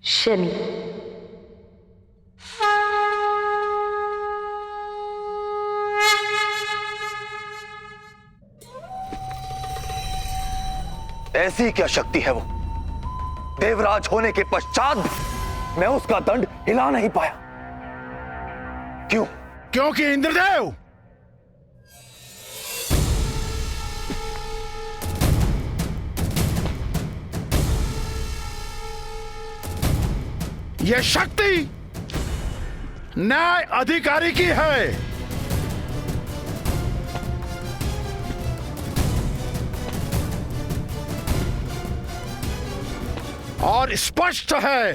शनि। ऐसी क्या शक्ति है वो? देवराज होने के पश्चात मैं उसका दंड हिला नहीं पाया। क्यों? क्योंकि इंद्रदेव यह शक्ति न्याय अधिकारी की है। और स्पष्ट है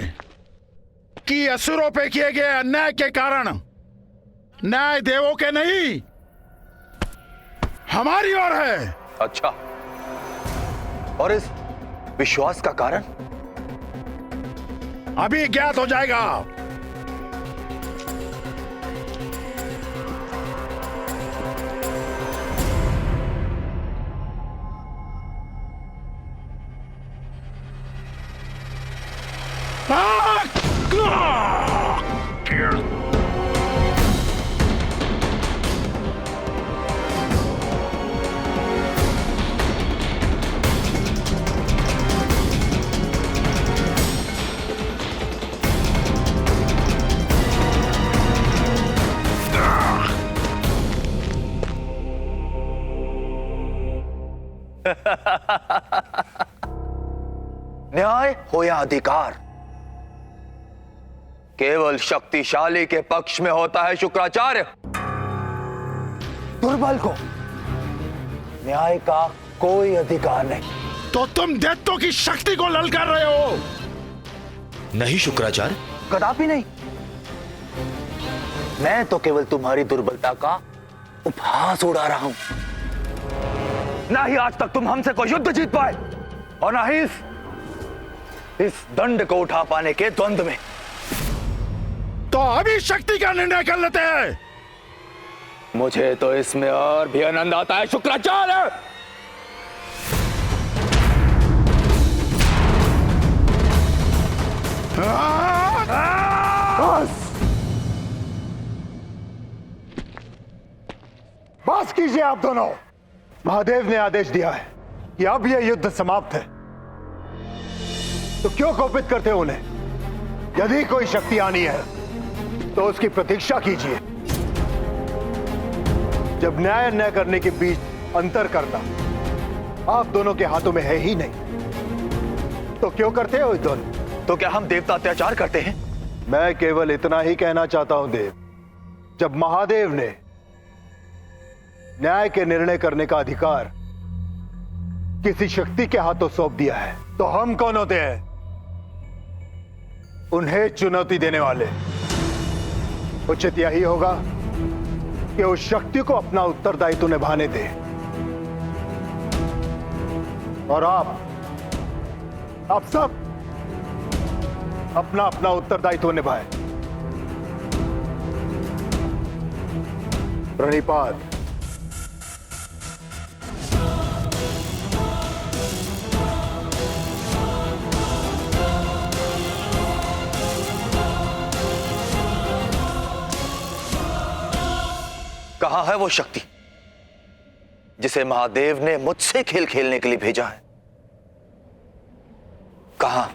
कि असुरों पे किए गए अन्याय के कारण न्याय देवों के नहीं हमारी ओर है। अच्छा, और इस विश्वास का कारण? अभी ज्ञात हो जाएगा। न्याय हो या अधिकार, केवल शक्तिशाली के पक्ष में होता है शुक्राचार्य। दुर्बल को न्याय का कोई अधिकार नहीं। तो तुम दैत्यों की शक्ति को ललकार रहे हो? नहीं शुक्राचार्य, कदापि नहीं। मैं तो केवल तुम्हारी दुर्बलता का उपहास उड़ा रहा हूं। ना ही आज तक तुम हमसे कोई युद्ध जीत पाए और ना ही इस दंड को उठा पाने के द्वंद्व में। तो अभी शक्ति का निर्णय कर लेते हैं। मुझे तो इसमें और भी आनंद आता है शुक्राचार्य। बस कीजिए आप दोनों। महादेव ने आदेश दिया है कि अब यह युद्ध समाप्त है, तो क्यों कोपित करते हो उन्हें? यदि कोई शक्ति आनी है तो उसकी प्रतीक्षा कीजिए। जब न्याय अन्याय करने के बीच अंतर करना आप दोनों के हाथों में है ही नहीं, तो क्यों करते हो दोनों? तो क्या हम देवता अत्याचार करते हैं? मैं केवल इतना ही कहना चाहता हूं देव, जब महादेव ने न्याय के निर्णय करने का अधिकार किसी शक्ति के हाथों सौंप दिया है, तो हम कौन होते हैं उन्हें चुनौती देने वाले? उचित यही होगा कि उस शक्ति को अपना उत्तरदायित्व निभाने दे, और आप सब अपना अपना उत्तरदायित्व निभाएं। प्रणिपात। कहां है वो शक्ति जिसे महादेव ने मुझसे खेल खेलने के लिए भेजा है? कहां?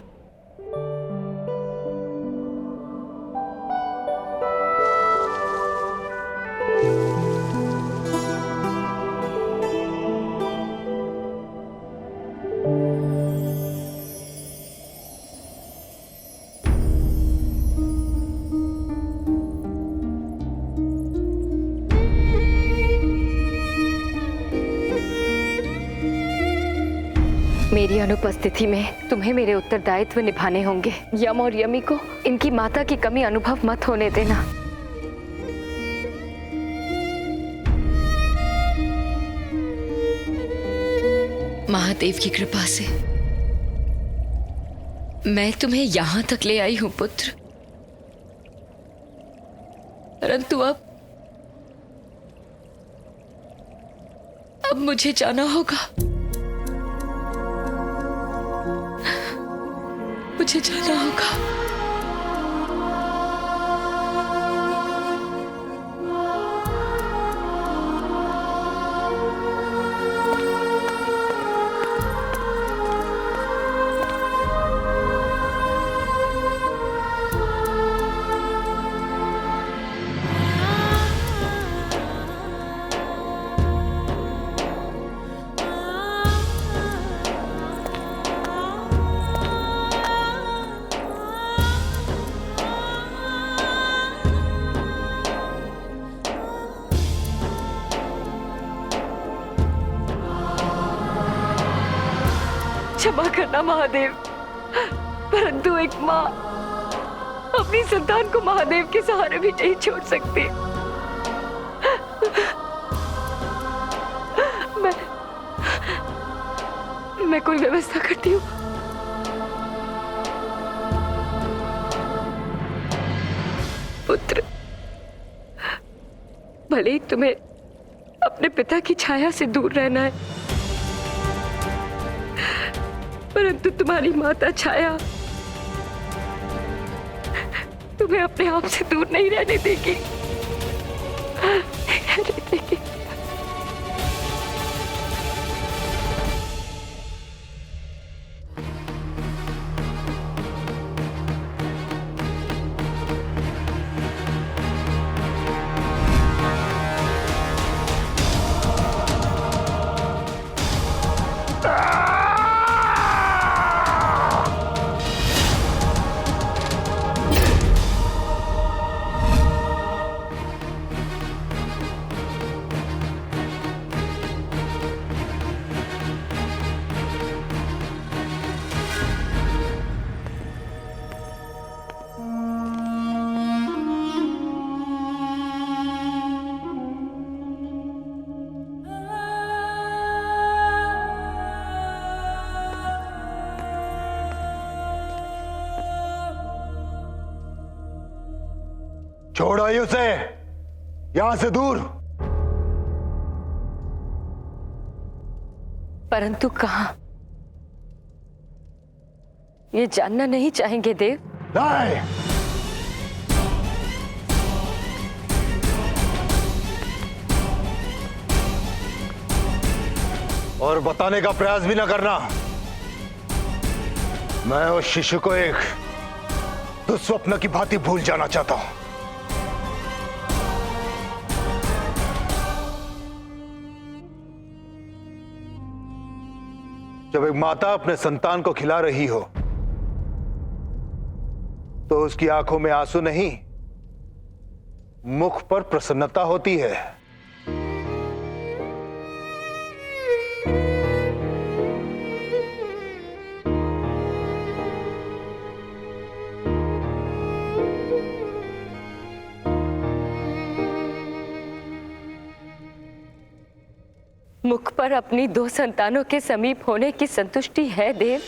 मेरी अनुपस्थिति में तुम्हें मेरे उत्तरदायित्व निभाने होंगे। यम और यमी को इनकी माता की कमी अनुभव मत होने देना। महादेव की कृपा से मैं तुम्हें यहां तक ले आई हूं पुत्र, परंतु अब मुझे जाना होगा। मुझे जाना होगा। क्षमा करना महादेव, परंतु एक माँ अपनी संतान को महादेव के सहारे भी नहीं छोड़ सकती। मैं कोई व्यवस्था करती हूँ। पुत्र, भले ही तुम्हें अपने पिता की छाया से दूर रहना है, परंतु तुम्हारी माता छाया तुम्हें अपने आप से दूर नहीं रहने देगी। छोड़ आई उसे यहां से दूर। परंतु कहां, ये जानना नहीं चाहेंगे देव? नहीं, और बताने का प्रयास भी ना करना। मैं उस शिशु को एक दुस्वप्न की भांति भूल जाना चाहता हूं। जब एक माता अपने संतान को खिला रही हो तो उसकी आंखों में आंसू नहीं, मुख पर प्रसन्नता होती है। मुख पर अपनी 2 संतानों के समीप होने की संतुष्टि है देव,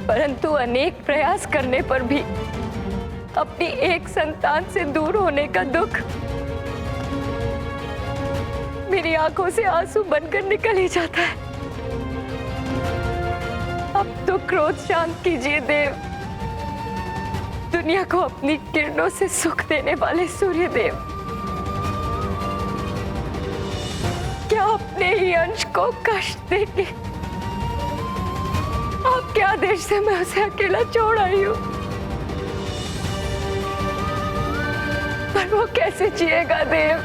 परंतु अनेक प्रयास करने पर भी अपनी एक संतान से दूर होने का दुख मेरी आंखों से आंसू बनकर निकल ही जाता है। अब तो क्रोध शांत कीजिए देव। दुनिया को अपनी किरणों से सुख देने वाले सूर्य देव, क्या अपने ही अंश को कष्ट देके आपके आदेश से मैं उसे अकेला छोड़ आई हूं, पर वो कैसे जिएगा देव?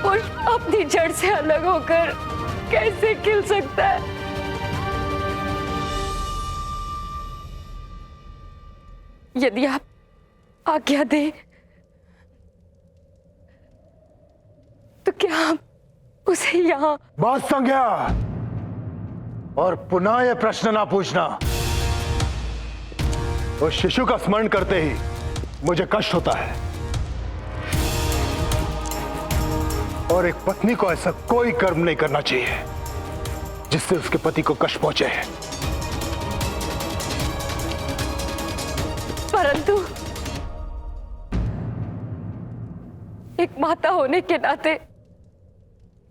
पुष्प अपनी जड़ से अलग होकर कैसे खिल सकता है? यदि आप आज्ञा दें तो क्या हम उसे यहाँ? बात संज्ञा, और पुनः यह प्रश्न ना पूछना। उस शिशु का स्मरण करते ही मुझे कष्ट होता है, और एक पत्नी को ऐसा कोई कर्म नहीं करना चाहिए जिससे उसके पति को कष्ट पहुंचे। परंतु एक माता होने के नाते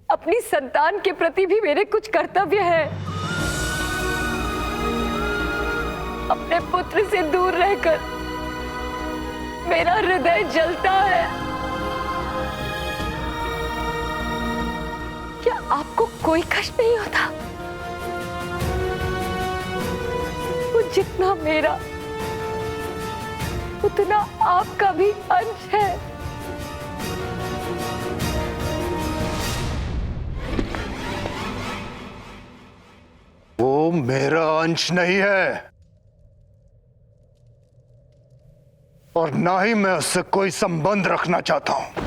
अपनी संतान के प्रति भी मेरे कुछ कर्तव्य है। अपने पुत्र से दूर रहकर मेरा हृदय जलता है। क्या आपको कोई कष्ट नहीं होता? वो जितना मेरा उतना आपका भी अंश है। वो मेरा अंश नहीं है और ना ही मैं उससे कोई संबंध रखना चाहता हूं।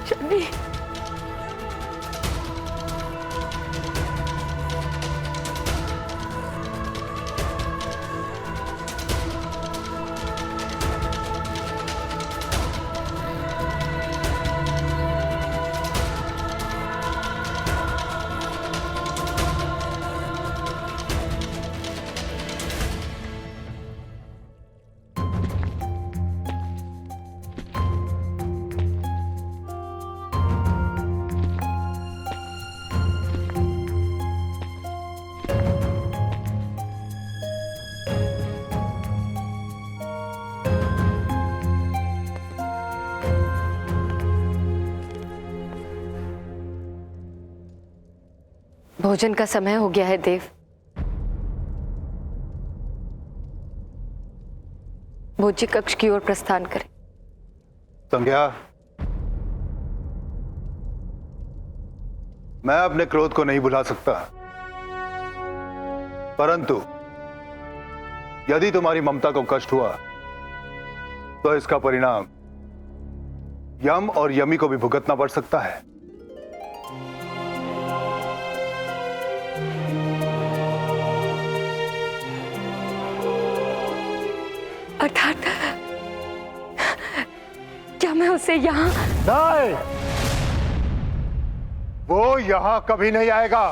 चलिए भोजन का समय हो गया है देव। भोज्य कक्ष की ओर प्रस्थान करें। संज्ञा, मैं अपने क्रोध को नहीं भुला सकता, परंतु यदि तुम्हारी ममता को कष्ट हुआ तो इसका परिणाम यम और यमी को भी भुगतना पड़ सकता है। अर्थात क्या मैं उसे यहाँ? नहीं, वो यहां कभी नहीं आएगा।